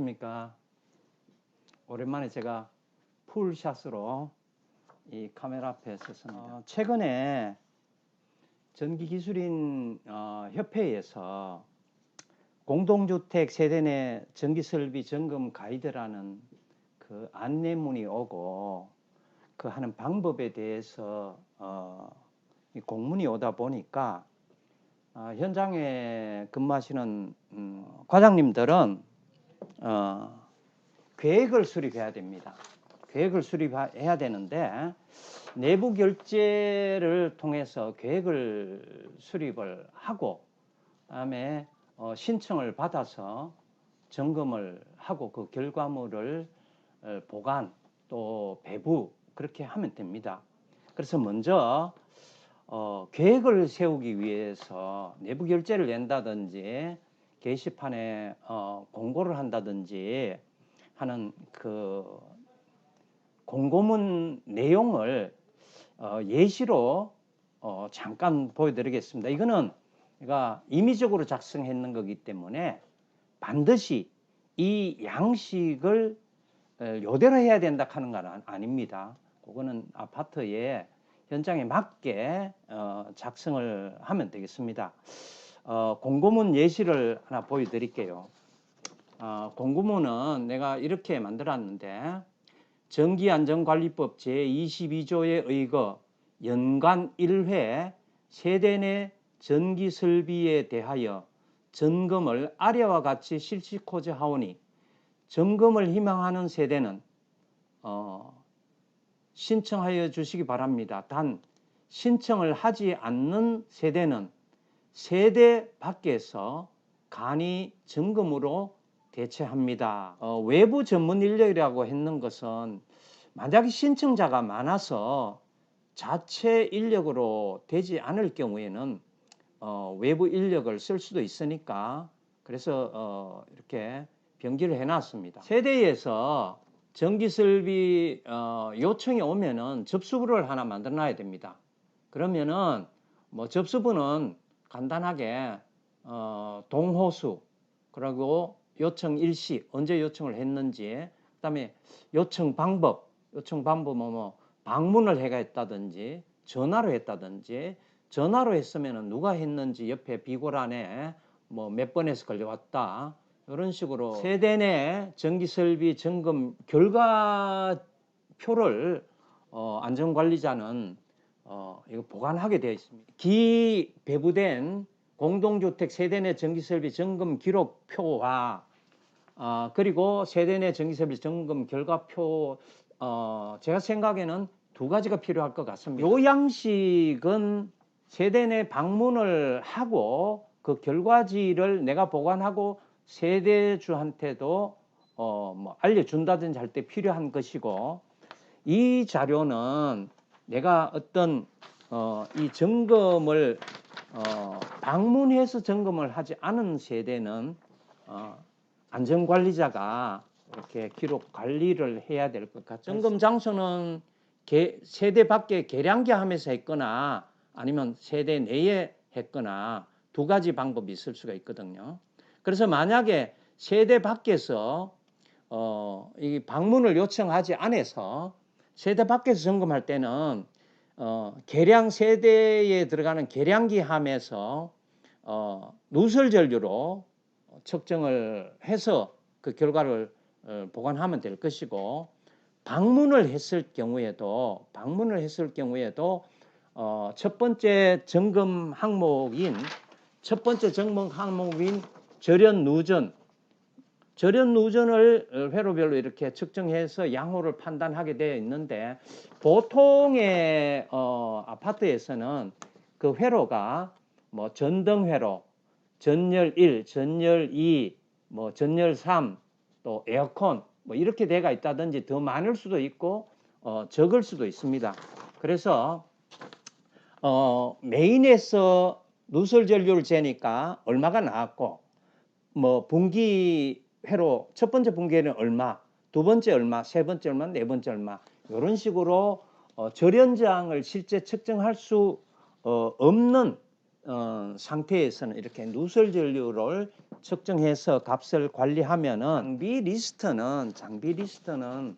안녕하십니까. 오랜만에 제가 풀샷으로 이 카메라 앞에 섰습니다. 최근에 전기기술인 협회에서 공동주택 세대 내 전기설비 점검 가이드라는 그 안내문이 오고 그 하는 방법에 대해서 이 공문이 오다 보니까 현장에 근무하시는 과장님들은 계획을 수립해야 됩니다. 계획을 수립해야 되는데 내부 결제를 통해서 계획을 수립을 하고 그다음에 신청을 받아서 점검을 하고 그 결과물을 보관 또 배부 그렇게 하면 됩니다. 그래서 먼저 계획을 세우기 위해서 내부 결제를 낸다든지 게시판에 공고를 한다든지 하는 그 공고문 내용을 예시로 잠깐 보여드리겠습니다. 이거는 제가 임의적으로 작성했는 거기 때문에 반드시 이 양식을 요대로 해야 된다 하는 건 아닙니다. 그거는 아파트에 현장에 맞게 작성을 하면 되겠습니다. 공고문 예시를 하나 보여드릴게요. 공고문은 내가 이렇게 만들었는데 전기안전관리법 제22조에 의거 연간 1회 세대 내 전기설비에 대하여 점검을 아래와 같이 실시코자 하오니 점검을 희망하는 세대는 신청하여 주시기 바랍니다. 단 신청을 하지 않는 세대는 세대 밖에서 간이 점검으로 대체합니다. 외부 전문 인력이라고 했는 것은 만약에 신청자가 많아서 자체 인력으로 되지 않을 경우에는 외부 인력을 쓸 수도 있으니까 그래서 이렇게 병기를 해놨습니다. 세대에서 전기설비 요청이 오면은 접수부를 하나 만들어 놔야 됩니다. 그러면은 뭐 접수부는 간단하게 동호수 그리고 요청 일시 언제 요청을 했는지 그다음에 요청 방법 뭐 방문을 해가 했다든지 전화로 했다든지 전화로 했으면은 누가 했는지 옆에 비고란에 뭐 몇 번에서 걸려왔다 이런 식으로 세대 내 전기설비 점검 결과표를 안전관리자는 이거 보관하게 되어 있습니다. 기 배부된 공동주택 세대 내 전기설비 점검 기록표와 그리고 세대 내 전기설비 점검 결과표 제가 생각에는 두 가지가 필요할 것 같습니다. 이 양식은 세대 내 방문을 하고 그 결과지를 내가 보관하고 세대주한테도 뭐 알려준다든지 할 때 필요한 것이고 이 자료는 내가 어떤 이 점검을 방문해서 점검을 하지 않은 세대는 안전관리자가 이렇게 기록 관리를 해야 될 것 같아요. 점검 장소는 세대 밖에 계량기 하면서 했거나 아니면 세대 내에 했거나 두 가지 방법이 있을 수가 있거든요. 그래서 만약에 세대 밖에서 이 방문을 요청하지 않아서 세대 밖에서 점검할 때는 계량 세대에 들어가는 계량기 함에서 누설 전류로 측정을 해서 그 결과를 보관하면 될 것이고 방문을 했을 경우에도 첫 번째 점검 항목인 절연 누전을 회로별로 이렇게 측정해서 양호를 판단하게 되어 있는데 보통의 아파트에서는 그 회로가 뭐 전등회로, 전열 1, 전열 2, 뭐 전열 3, 또 에어컨 뭐 이렇게 돼가 있다든지 더 많을 수도 있고 적을 수도 있습니다. 그래서 메인에서 누설 전류를 재니까 얼마가 나왔고 뭐 분기 회로 첫 번째 분기에는 얼마, 두 번째 얼마, 세 번째 얼마, 네 번째 얼마 이런 식으로 절연장을 실제 측정할 수 없는 상태에서는 이렇게 누설 전류를 측정해서 값을 관리하면은 장비 리스트는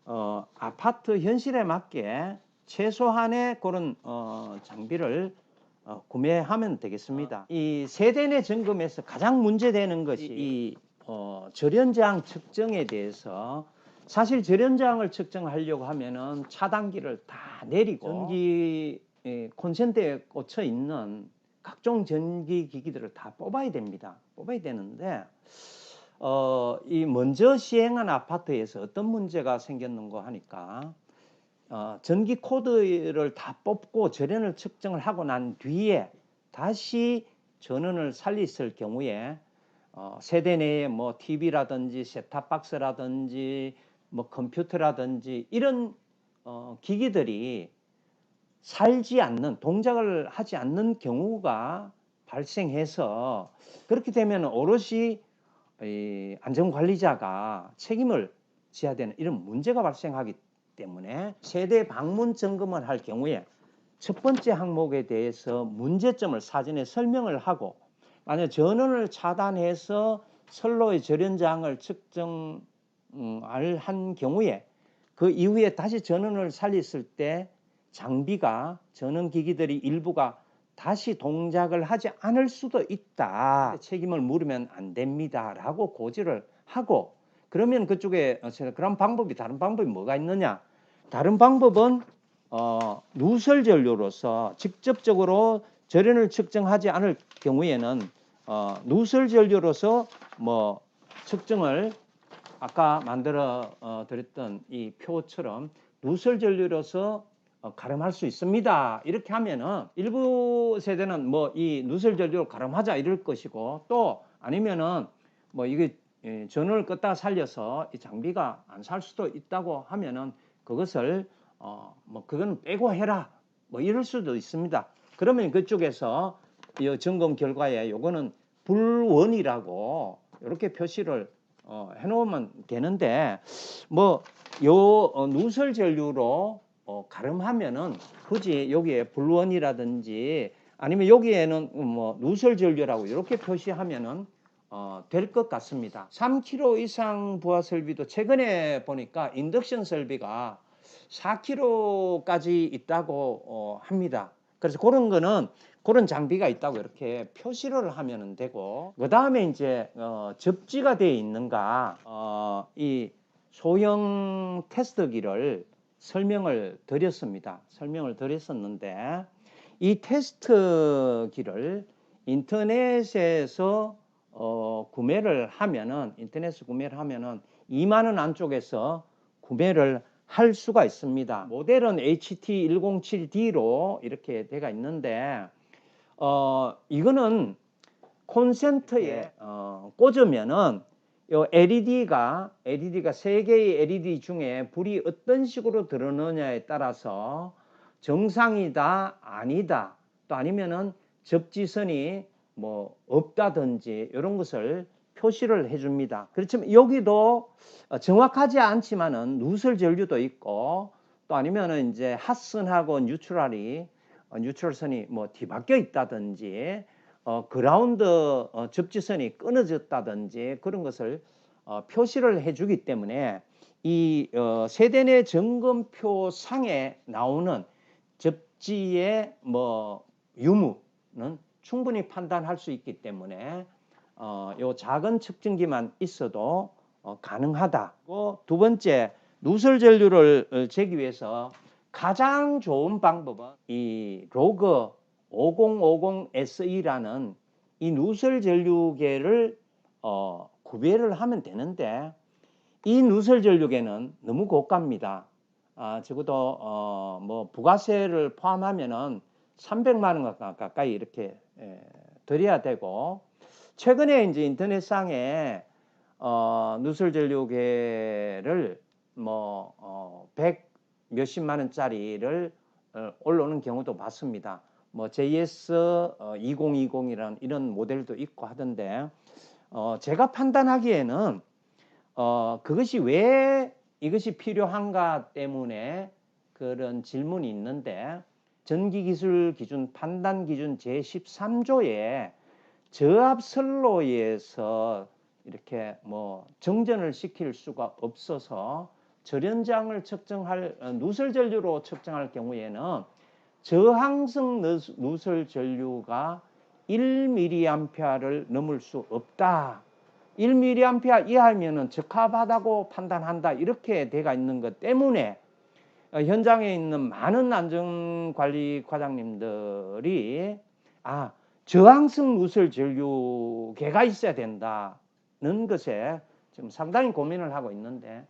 아파트 현실에 맞게 최소한의 그런 장비를 구매하면 되겠습니다. 이 세대 내 점검에서 가장 문제되는 것이 이 절연저항 측정에 대해서 사실 절연저항을 측정하려고 하면은 차단기를 다 내리고 전기 콘센트에 꽂혀 있는 각종 전기 기기들을 다 뽑아야 됩니다. 뽑아야 되는데 이 먼저 시행한 아파트에서 어떤 문제가 생겼는가 하니까 전기 코드를 다 뽑고 절연을 측정을 하고 난 뒤에 다시 전원을 살렸을 경우에 세대 내에 뭐 TV라든지 셋탑박스라든지 뭐 컴퓨터라든지 이런 기기들이 살지 않는 동작을 하지 않는 경우가 발생해서 그렇게 되면 오롯이 이 안전관리자가 책임을 져야 되는 이런 문제가 발생하기 때문에 세대 방문 점검을 할 경우에 첫 번째 항목에 대해서 문제점을 사전에 설명을 하고 만약 전원을 차단해서 선로의 절연장을 측정을 한 경우에 그 이후에 다시 전원을 살렸을 때 장비가 전원기기들이 일부가 다시 동작을 하지 않을 수도 있다. 책임을 물으면 안 됩니다. 라고 고지를 하고 그러면 그쪽에 그런 다른 방법이 뭐가 있느냐? 다른 방법은 누설 전류로서 직접적으로 절연을 측정하지 않을 경우에는 누설 전류로서 뭐 측정을 아까 만들어 드렸던 이 표처럼 누설 전류로서 가름할 수 있습니다. 이렇게 하면은 일부 세대는 뭐 이 누설 전류로 가름하자 이럴 것이고 또 아니면은 뭐 이게 전원을 껐다가 살려서 이 장비가 안 살 수도 있다고 하면은 그것을 뭐 그건 빼고 해라 뭐 이럴 수도 있습니다. 그러면 그쪽에서 이 점검 결과에 요거는 불원이라고 이렇게 표시를 해놓으면 되는데 뭐 요 누설 전류로 가름하면은 굳이 여기에 불원이라든지 아니면 여기에는 뭐 누설 전류라고 이렇게 표시하면은 될 것 같습니다. 3kg 이상 부하 설비도 최근에 보니까 인덕션 설비가 4kg까지 있다고 합니다. 그래서 그런 거는 그런 장비가 있다고 이렇게 표시를 하면 되고 그 다음에 이제 접지가 되어 있는가 이 소형 테스트기를 설명을 드렸었는데 이 테스트기를 인터넷에서 구매를 하면은 2만 원 안쪽에서 구매를 할 수가 있습니다. 모델은 HT107D로 이렇게 되어 있는데 이거는 콘센트에 꽂으면은 요 LED가 3개의 LED 중에 불이 어떤 식으로 들어오느냐에 따라서 정상이다 아니다 또 아니면은 접지선이 뭐 없다든지 이런 것을 표시를 해줍니다. 그렇지만 여기도 정확하지 않지만은 누설 전류도 있고 또 아니면은 이제 핫선하고 뉴트럴선이 뭐 뒤바뀌어 있다든지 그라운드 접지선이 끊어졌다든지 그런 것을 표시를 해주기 때문에 이 세대 내 점검표 상에 나오는 접지의 뭐 유무는 충분히 판단할 수 있기 때문에 요 작은 측정기만 있어도 가능하다. 두 번째 누설 전류를 재기 위해서 가장 좋은 방법은 이 로그 5050SE라는 이 누설 전류계를 구매를 하면 되는데 이 누설 전류계는 너무 고가입니다. 적어도 뭐 부가세를 포함하면은 300만 원 가까이 이렇게 드려야 되고 최근에 이제 인터넷상에 누설 전류계를 뭐 100 몇십만 원짜리를 올라오는 경우도 봤습니다. 뭐 JS2020이라는 이런 모델도 있고 하던데 제가 판단하기에는 그것이 왜 이것이 필요한가 때문에 그런 질문이 있는데 전기기술 기준 판단 기준 제13조에 저압선로에서 이렇게 뭐 정전을 시킬 수가 없어서 절연장을 측정할 누설 전류로 측정할 경우에는 저항성 누설 전류가 1mA를 넘을 수 없다. 1mA 이하면은 적합하다고 판단한다. 이렇게 돼가 있는 것 때문에 현장에 있는 많은 안전관리 과장님들이 저항성 누설 전류계가 있어야 된다는 것에 지금 상당히 고민을 하고 있는데,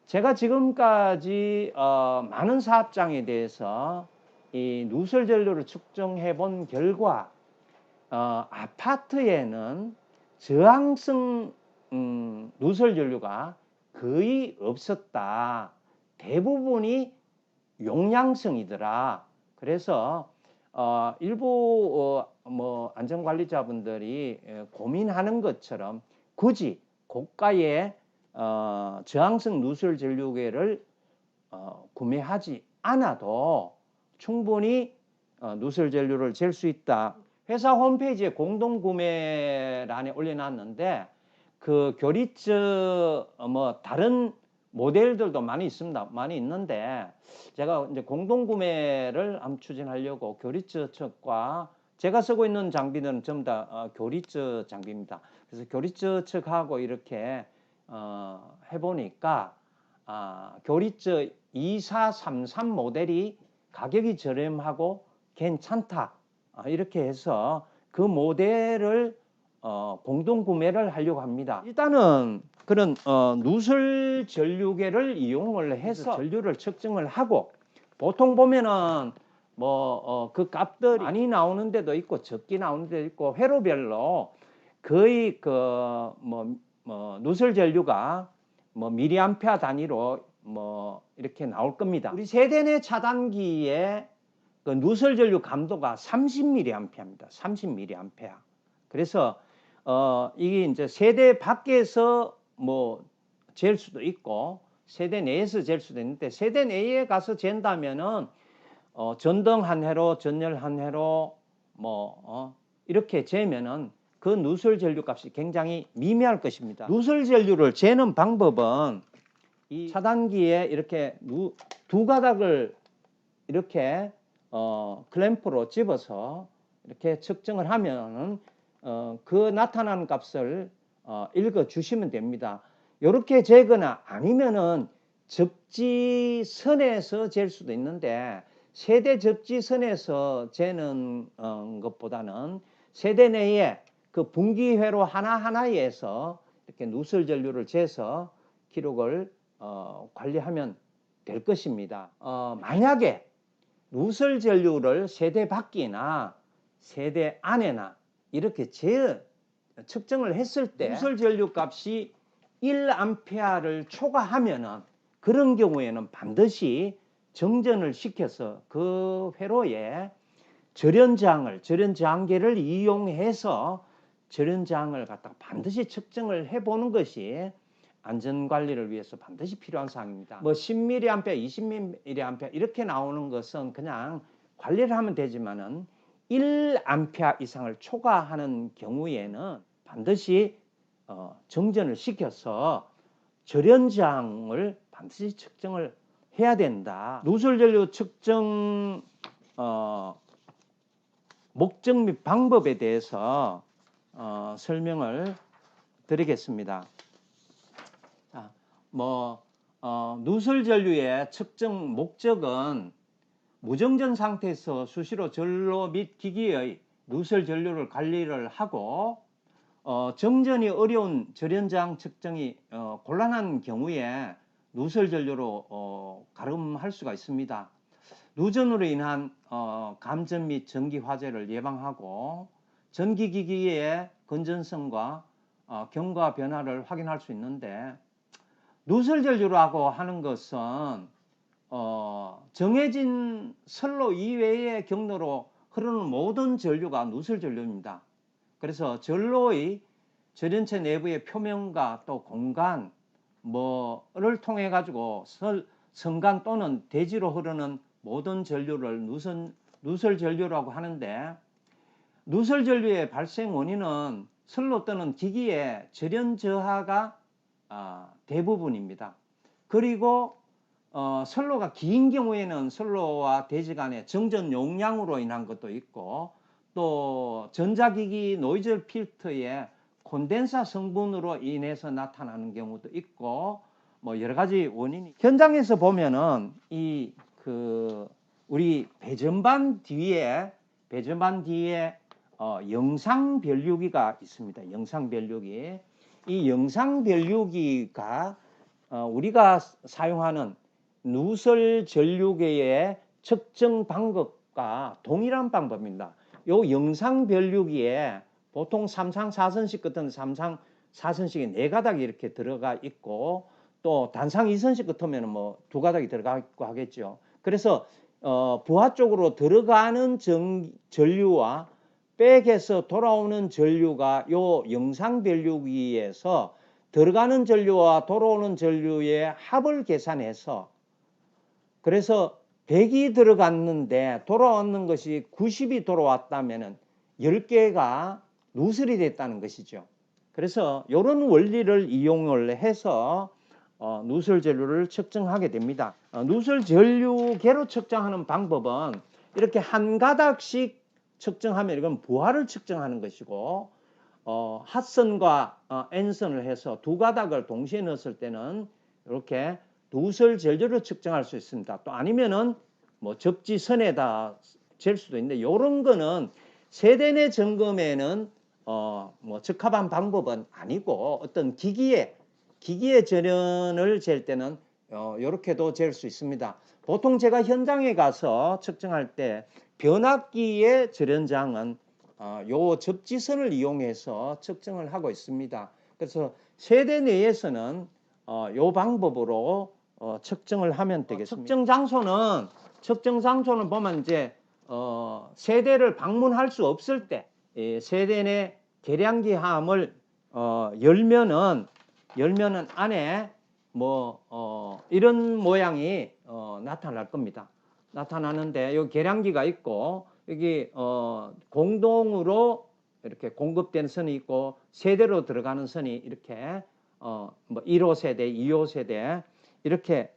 제가 지금까지 많은 사업장에 대해서 이 누설 전류를 측정해 본 결과 아파트에는 저항성 누설 전류가 거의 없었다. 대부분이 용량성이더라. 그래서 일부 뭐 안전관리자분들이 고민하는 것처럼 굳이 고가의 저항성 누설 전류계를 구매하지 않아도 충분히 누설 전류를 잴 수 있다. 회사 홈페이지에 공동구매란에 올려놨는데 그 교리처 뭐 다른 모델들도 많이 있습니다. 많이 있는데 제가 이제 공동구매를 한번 추진하려고 교리처 측과 제가 쓰고 있는 장비는 전부 다 교리처 장비입니다. 그래서 교리처 측하고 이렇게 해보니까 교리처 2433 모델이 가격이 저렴하고 괜찮다. 이렇게 해서 그 모델을 공동구매를 하려고 합니다. 일단은 그런 누설 전류계를 이용을 해서 전류를 측정을 하고, 보통 보면은 뭐 그 값들이 많이 나오는 데도 있고 적게 나오는 데도 있고 회로별로 거의 그 누설 전류가 뭐 미리암페어 단위로 뭐 이렇게 나올 겁니다. 우리 세대내 차단기에 그 누설 전류 감도가 30mA입니다. 30mA. 그래서 이게 이제 세대 밖에서 뭐 잴 수도 있고 세대 내에서 잴 수도 있는데, 세대 내에 가서 잰다면은 전등 한 회로, 전열 한 회로 뭐 이렇게 재면은 그 누설 전류 값이 굉장히 미미할 것입니다. 누설 전류를 재는 방법은 이 차단기에 이렇게 두 가닥을 이렇게 클램프로 집어서 이렇게 측정을 하면은 그 나타나는 값을 읽어 주시면 됩니다. 이렇게 재거나 아니면은 접지선에서 잴 수도 있는데, 세대 접지선에서 재는 것보다는 세대 내에 그 분기회로 하나하나에서 이렇게 누설 전류를 재서 기록을 관리하면 될 것입니다. 만약에 누설 전류를 세대 밖이나 세대 안에나 이렇게 측정을 했을 때 누설 전류 값이 1A를 초과하면은 그런 경우에는 반드시 정전을 시켜서 그 회로에 절연장계를 이용해서 절연장을 갖다가 반드시 측정을 해보는 것이 안전관리를 위해서 반드시 필요한 사항입니다. 뭐 10mA, 20mA 이렇게 나오는 것은 그냥 관리를 하면 되지만은 1A 이상을 초과하는 경우에는 반드시 정전을 시켜서 절연장을 반드시 측정을 해야 된다. 누설 전류 측정 목적 및 방법에 대해서 설명을 드리겠습니다. 누설 전류의 측정 목적은 무정전 상태에서 수시로 전로 및 기기의 누설 전류를 관리를 하고, 정전이 어려운 절연장 측정이 곤란한 경우에 누설 전류로 가름할 수가 있습니다. 누전으로 인한 감전 및 전기 화재를 예방하고 전기기기의 건전성과 경과 변화를 확인할 수 있는데, 누설 전류라고 하는 것은 정해진 선로 이외의 경로로 흐르는 모든 전류가 누설 전류입니다. 그래서 전로의 절연체 내부의 표면과 또 공간 뭐를 통해 가지고 선간 또는 대지로 흐르는 모든 전류를 누설 전류라고 하는데, 누설 전류의 발생 원인은 선로 또는 기기의 절연 저하가 대부분입니다. 그리고 선로가 긴 경우에는 선로와 대지 간의 정전 용량으로 인한 것도 있고, 또 전자기기 노이즈 필터의 콘덴사 성분으로 인해서 나타나는 경우도 있고, 뭐 여러 가지 원인이. 현장에서 보면은 우리 배전반 뒤에 영상 변류기가 있습니다. 영상 변류기. 이 영상 변류기가 우리가 사용하는 누설 전류계의 측정 방법과 동일한 방법입니다. 요 영상 변류기에 보통 3상 4선식 같은 3상 4선식이 4가닥이 이렇게 들어가 있고, 또 단상 2선식 같으면 뭐 2가닥이 들어가 있고 하겠죠. 그래서 부하 쪽으로 들어가는 전류와 백에서 돌아오는 전류가 요 영상 변류기에서 들어가는 전류와 돌아오는 전류의 합을 계산해서, 그래서 100이 들어갔는데 돌아왔는 것이 90이 돌아왔다면 10개가 누설이 됐다는 것이죠. 그래서 이런 원리를 이용을 해서 누설 전류를 측정하게 됩니다. 누설 전류계로 측정하는 방법은 이렇게 한 가닥씩 측정하면 이건 부하를 측정하는 것이고, 핫선과 N선을 해서 2가닥을 동시에 넣었을 때는 이렇게 누설 전류를 측정할 수 있습니다. 또 아니면은 뭐 접지선에다 잴 수도 있는데, 이런 거는 세대 내 점검에는 뭐 적합한 방법은 아니고, 어떤 기기의 절연을 잴 때는 이렇게도 잴 수 있습니다. 보통 제가 현장에 가서 측정할 때 변압기의 절연장은 요 접지선을 이용해서 측정을 하고 있습니다. 그래서 세대 내에서는 요 방법으로 측정을 하면 되겠습니다. 측정 장소는 보면 이제 세대를 방문할 수 없을 때 세대 내 계량기 함을 열면은 안에 뭐 이런 모양이 나타날 겁니다. 나타나는데 여기 계량기가 있고, 여기 공동으로 이렇게 공급된 선이 있고, 세대로 들어가는 선이 이렇게 뭐 1호 세대, 2호 세대 이렇게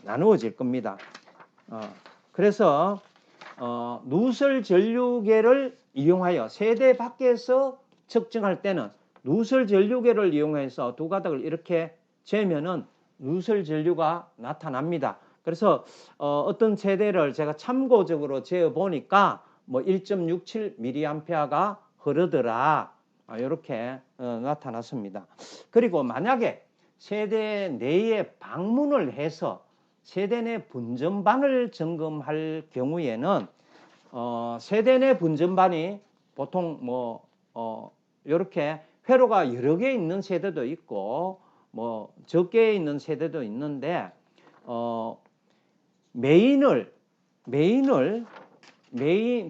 나누어질 겁니다. 그래서 누설 전류계를 이용하여 세대 밖에서 측정할 때는 누설 전류계를 이용해서 2가닥을 이렇게 재면은 누설 전류가 나타납니다. 그래서 어떤 세대를 제가 참고적으로 재어 보니까 뭐 1.67mA가 흐르더라, 이렇게 나타났습니다. 그리고 만약에 세대 내에 방문을 해서 세대 내 분전반을 점검할 경우에는 세대 내 분전반이 보통 뭐 이렇게 회로가 여러 개 있는 세대도 있고 뭐 적게 있는 세대도 있는데, 메인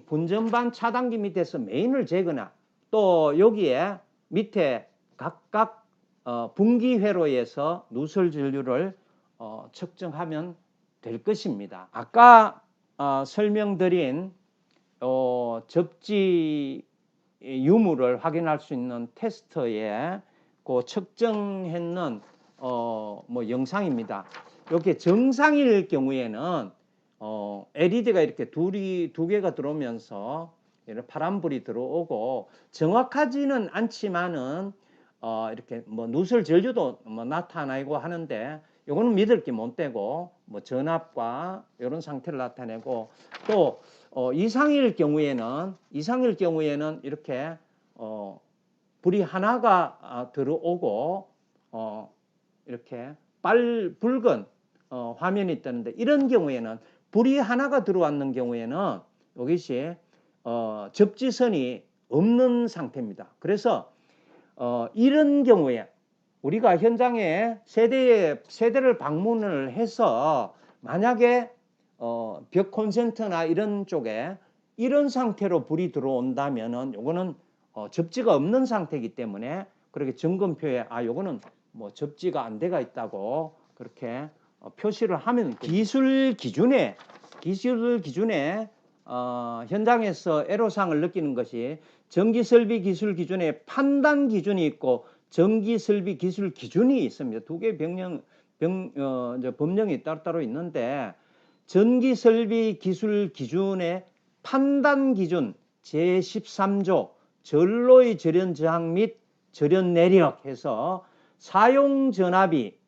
분전반 차단기 밑에서 메인을 재거나, 또 여기에 밑에 각각 분기 회로에서 누설 전류를 측정하면 될 것입니다. 아까 설명드린 접지 유무를 확인할 수 있는 테스터에 그 측정했는 뭐 영상입니다. 이렇게 정상일 경우에는 LED가 이렇게 두 개가 들어오면서 이런 파란불이 들어오고, 정확하지는 않지만은 이렇게 뭐 누설 전류도 뭐 나타나고 하는데, 이거는 믿을 게 못 되고, 뭐 전압과 이런 상태를 나타내고, 또 이상일 경우에는 이렇게 불이 하나가 들어오고 이렇게 붉은 화면이 뜨는데, 이런 경우에는 불이 하나가 들어왔는 경우에는 이것이 접지선이 없는 상태입니다. 그래서 이런 경우에 우리가 현장에 세대를 방문을 해서 만약에 벽 콘센트나 이런 쪽에 이런 상태로 불이 들어온다면은 요거는 접지가 없는 상태이기 때문에 그렇게 점검표에 요거는 뭐 접지가 안 돼가 있다고 그렇게 표시를 하면, 기술 기준에 현장에서 애로사항을 느끼는 것이 전기설비 기술 기준에 판단 기준이 있고 전기설비 기술 기준이 있습니다. 두 개의 법령이 따로따로 있는데 전기설비 기술 기준의 판단 기준 제13조 전로의 절연 저항 및 절연 내력 해서 사용 전압이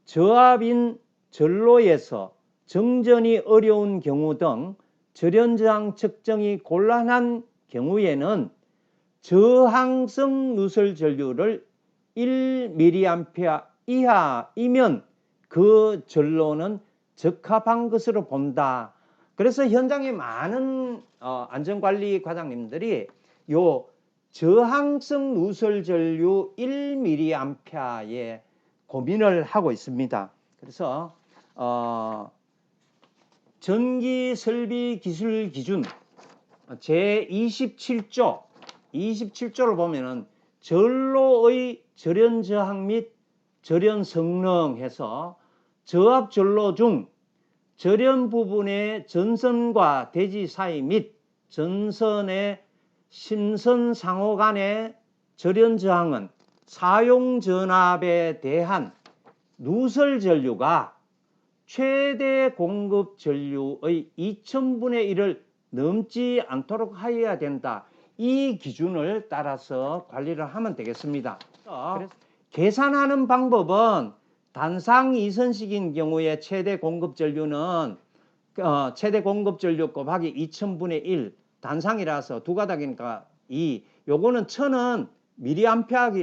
저압인 전로에서 정전이 어려운 경우 등 절연 저항 측정이 곤란한 경우에는 저항성 누설 전류를 1mA 이하이면 그 전로는 적합한 것으로 본다. 그래서 현장에 많은 안전관리 과장님들이 요 저항성 누설 전류 1mA에 고민을 하고 있습니다. 그래서 전기설비 기술 기준 제27조를 보면은 전로의 절연 저항 및 절연 성능 해서 저압 전로 중 절연 부분의 전선과 대지 사이 및 전선의 심선 상호 간의 절연 저항은 사용 전압에 대한 누설 전류가 최대 공급 전류의 2000분의 1을 넘지 않도록 하여야 된다. 이 기준을 따라서 관리를 하면 되겠습니다. 그래서 계산하는 방법은 단상 2선식인 경우에 최대 공급 전류는 최대 공급 전류 곱하기 2000분의 1 단상이라서 두 가닥이니까 2 요거는 1000은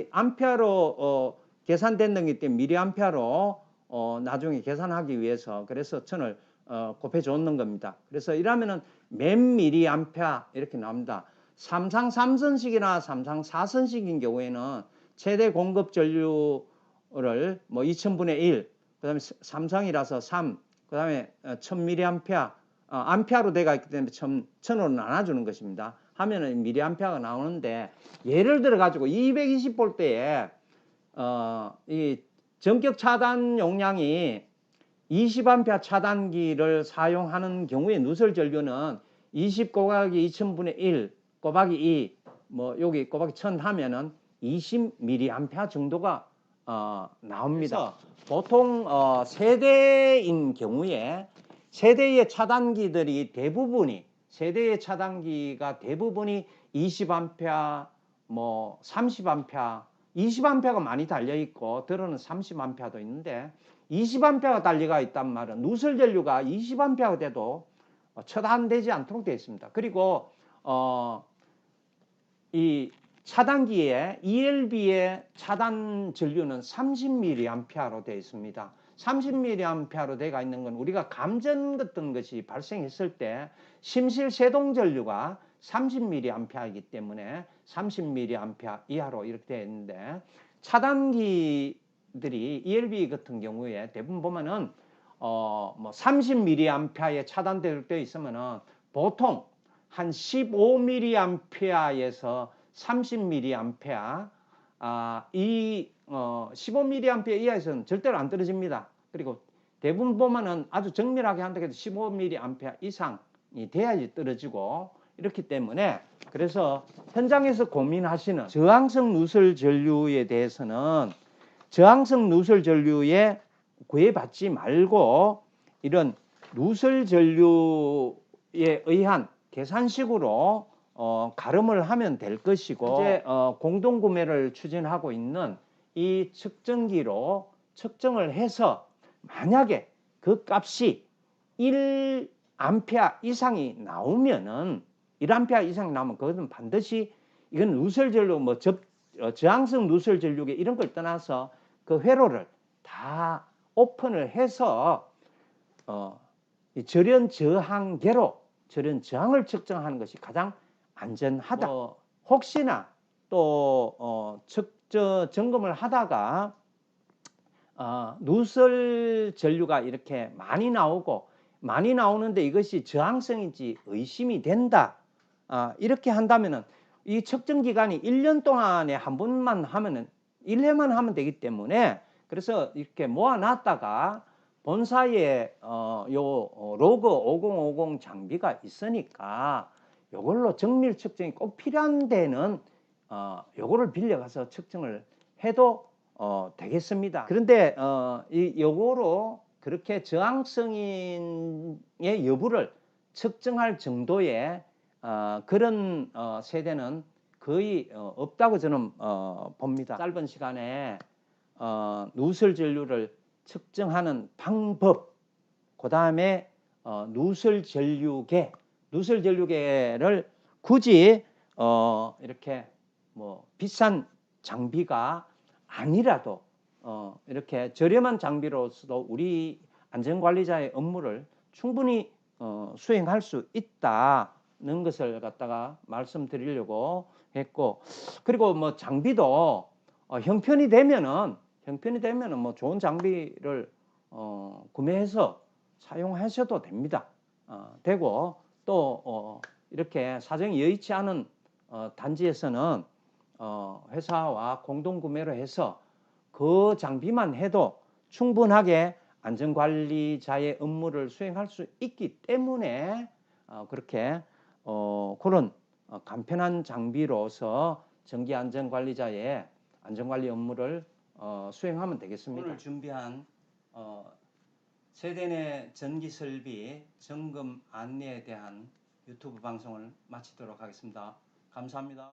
암페어로 계산된 거기 때문에 미리암페어로 나중에 계산하기 위해서 그래서 1000을 곱해 줬는 겁니다. 그래서 이러면은 몇 미리암페어 이렇게 나옵니다. 삼상 3선식이나 삼상 4선식인 경우에는 최대 공급 전류를 뭐 2000분의 1, 그다음에 삼상이라서 3, 그다음에 1000mA 암페어로 되어 있기 때문에 1000으로 나눠주는 것입니다. 하면은 미리암페어가 나오는데 예를 들어 가지고 220V에 이 전격 차단 용량이 20A 차단기를 사용하는 경우에 누설 전류는 20 곱하기 2000분의 1 곱하기 2 뭐 여기 곱하기 1000 하면은 20mA 정도가 나옵니다. 보통 세대인 경우에 세대의 차단기들이 대부분이 세대의 차단기가 대부분이 20A 뭐 30A 20A가 많이 달려 있고 들어는 30A도 있는데 20A가 달려가 있단 말은 누설 전류가 20A가 돼도 차단되지 않도록 되어 있습니다. 그리고 이 차단기에 ELB의 차단 전류는 30mA로 되어 있습니다. 30mA로 되어 있는 건 우리가 감전 같은 것이 발생했을 때 심실 세동 전류가 30mA이기 때문에 30mA 이하로 이렇게 되어 있는데 차단기들이 ELB 같은 경우에 대부분 보면은 뭐 30mA에 차단되어 있으면은 보통 한 15mA에서 30mA 이 15mA 이하에서는 절대로 안 떨어집니다. 그리고 대부분 보면은 아주 정밀하게 한다 해도 15mA 이상이 돼야지 떨어지고 이렇기 때문에 그래서 현장에서 고민하시는 저항성 누설 전류에 대해서는 저항성 누설 전류에 구애받지 말고 이런 누설 전류에 의한 계산식으로 가름을 하면 될 것이고 이제 공동 구매를 추진하고 있는 이 측정기로 측정을 해서 만약에 그 값이 1A 이상이 나오면은 1A 이상이 나오면 그것은 반드시 이건 누설 전류 뭐 저항성 누설 전류계 이런 걸 떠나서 그 회로를 다 오픈을 해서 이 절연 저항계로 절연 저항을 측정하는 것이 가장 안전하다. 혹시나 또 점검을 하다가 누설 전류가 이렇게 많이 나오는데 이것이 저항성인지 의심이 된다. 이렇게 한다면은 이 측정 기간이 1년 동안에 한 번만 하면은 1년만 하면 되기 때문에 그래서 이렇게 모아놨다가 본사에 요 로그 5050 장비가 있으니까 요걸로 정밀 측정이 꼭 필요한 데는 요거를 빌려가서 측정을 해도 되겠습니다. 그런데 요거로 그렇게 저항성의 여부를 측정할 정도의 그런 세대는 거의 없다고 저는 봅니다. 짧은 시간에 누설 전류를 측정하는 방법, 그 다음에 누설 전류계를 굳이 이렇게 뭐 비싼 장비가 아니라도 이렇게 저렴한 장비로서도 우리 안전관리자의 업무를 충분히 수행할 수 있다는 것을 갖다가 말씀드리려고 했고, 그리고 뭐 장비도 형편이 되면은 뭐 좋은 장비를 구매해서 사용하셔도 됩니다. 되고 또 이렇게 사정이 여의치 않은 단지에서는 회사와 공동 구매를 해서 그 장비만 해도 충분하게 안전관리자의 업무를 수행할 수 있기 때문에 그렇게 그런 간편한 장비로서 전기안전관리자의 안전관리 업무를 수행하면 되겠습니다. 오늘 준비한 세대 내 전기설비 점검 안내에 대한 유튜브 방송을 마치도록 하겠습니다. 감사합니다.